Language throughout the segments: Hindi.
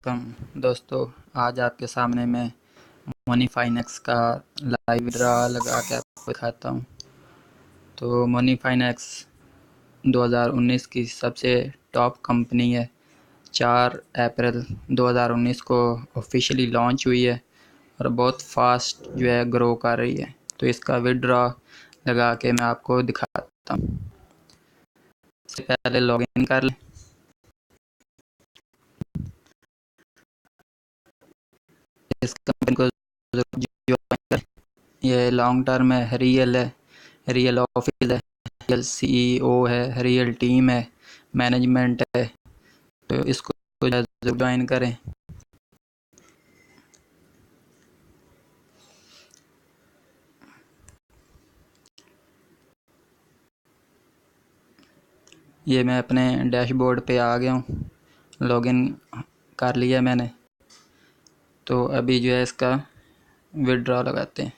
दोस्तों, आज आपके सामने मैं मनी फाइनेक्स का लाइव ड्रा लगा के आपको दिखाता हूँ। तो मनी फाइनेक्स 2019 की सबसे टॉप कंपनी है। 4 अप्रैल 2019 को ऑफिशियली लॉन्च हुई है और बहुत फास्ट जो है ग्रो कर रही है। तो इसका विड्रॉ लगा के मैं आपको दिखाता हूँ। सबसे पहले लॉगिन कर लें। इस कंपनी को ज्वाइन करें। ये लॉन्ग टर्म है, रियल है, रियल ऑफिस है, रियल सीईओ है, रियल टीम है, मैनेजमेंट है। तो इसको ज़रूर ज्वाइन करें। ये मैं अपने डैशबोर्ड पे आ गया हूँ, लॉगिन कर लिया मैंने। तो अभी जो है इसका विड्रॉ लगाते हैं।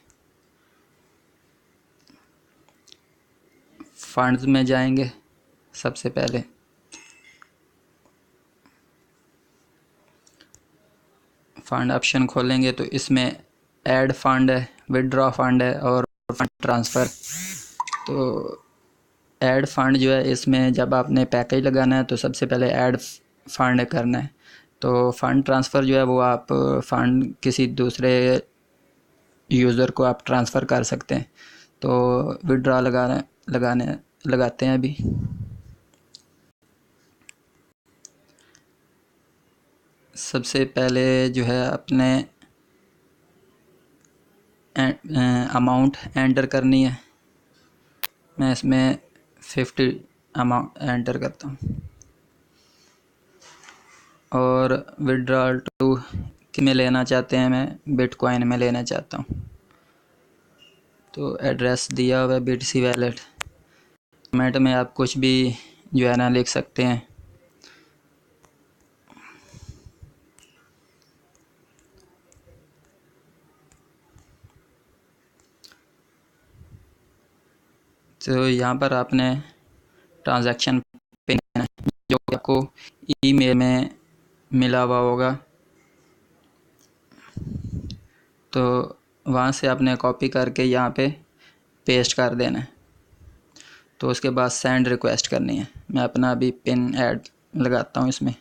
फंड्स में जाएंगे। सबसे पहले फंड ऑप्शन खोलेंगे तो इसमें ऐड फंड है, विड्रॉ फंड है और फंड ट्रांसफ़र। तो ऐड फंड जो है, इसमें जब आपने पैकेज लगाना है तो सबसे पहले ऐड फंड करना है। तो फंड ट्रांसफ़र जो है वो आप फंड किसी दूसरे यूज़र को आप ट्रांसफ़र कर सकते हैं। तो विड्रॉ लगाते हैं अभी। सबसे पहले जो है अपने अमाउंट एंटर करनी है। मैं इसमें 50 अमाउंट एंटर करता हूँ और विड्रॉल टू किस में लेना चाहते हैं, मैं बिटकॉइन में लेना चाहता हूँ। तो एड्रेस दिया हुआ है BTC वैलेट। कमेंट में आप कुछ भी जो है ना लिख सकते हैं। तो यहाँ पर आपने ट्रांजैक्शन पिन जो आपको ईमेल में मिला हुआ होगा, तो वहाँ से आपने कॉपी करके यहाँ पे पेस्ट कर देना है। तो उसके बाद सेंड रिक्वेस्ट करनी है। मैं अपना अभी पिन ऐड लगाता हूँ इसमें।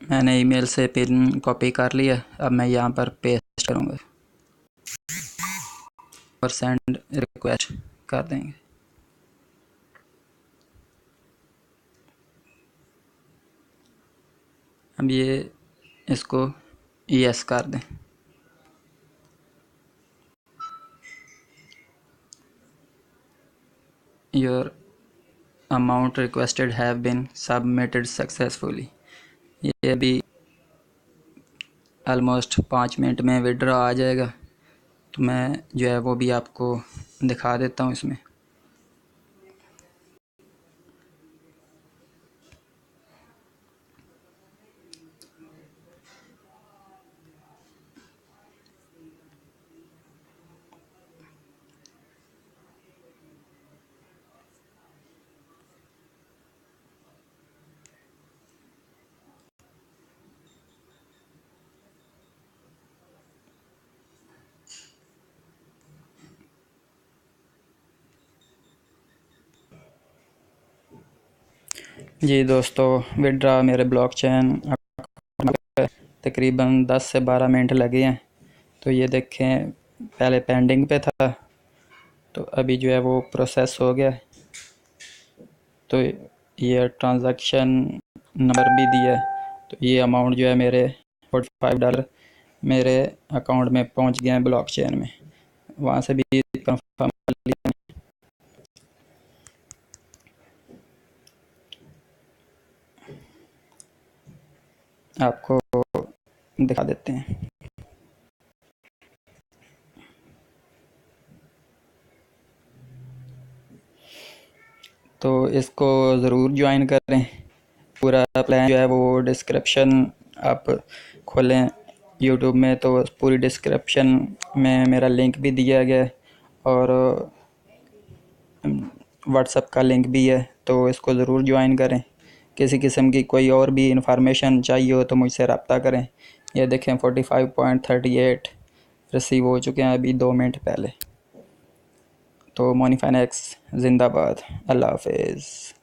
मैंने ईमेल से पिन कॉपी कर लिया। अब मैं यहाँ पर पेस्ट करूँगा और सेंड रिक्वेस्ट कर देंगे। अब ये इसको यस कर दें। Your amount requested have been submitted successfully. ये अभी ऑलमोस्ट 5 मिनट में विड्रॉ आ जाएगा। तो मैं जो है वो भी आपको दिखा देता हूँ इसमें। जी दोस्तों, विड्रॉ मेरे ब्लॉकचेन तकरीबन 10 से 12 मिनट लगे हैं। तो ये देखें, पहले पेंडिंग पे था, तो अभी जो है वो प्रोसेस हो गया। तो ये ट्रांजैक्शन नंबर भी दिया है। तो ये अमाउंट जो है मेरे $45 मेरे अकाउंट में पहुंच गए हैं ब्लॉकचेन में। वहाँ से भी कंफर्म कर लिया। आपको दिखा देते हैं। तो इसको ज़रूर ज्वाइन करें। पूरा प्लान जो है वो डिस्क्रिप्शन आप खोलें यूट्यूब में, तो पूरी डिस्क्रिप्शन में मेरा लिंक भी दिया गया है और व्हाट्सएप का लिंक भी है। तो इसको ज़रूर ज्वाइन करें। किसी किस्म की कोई और भी इंफॉर्मेशन चाहिए हो तो मुझसे रब्ता करें। ये देखें 45.38 रिसीव हो चुके हैं अभी 2 मिनट पहले। तो मनी फाइनेक्स जिंदाबाद। अल्लाह हाफिज़।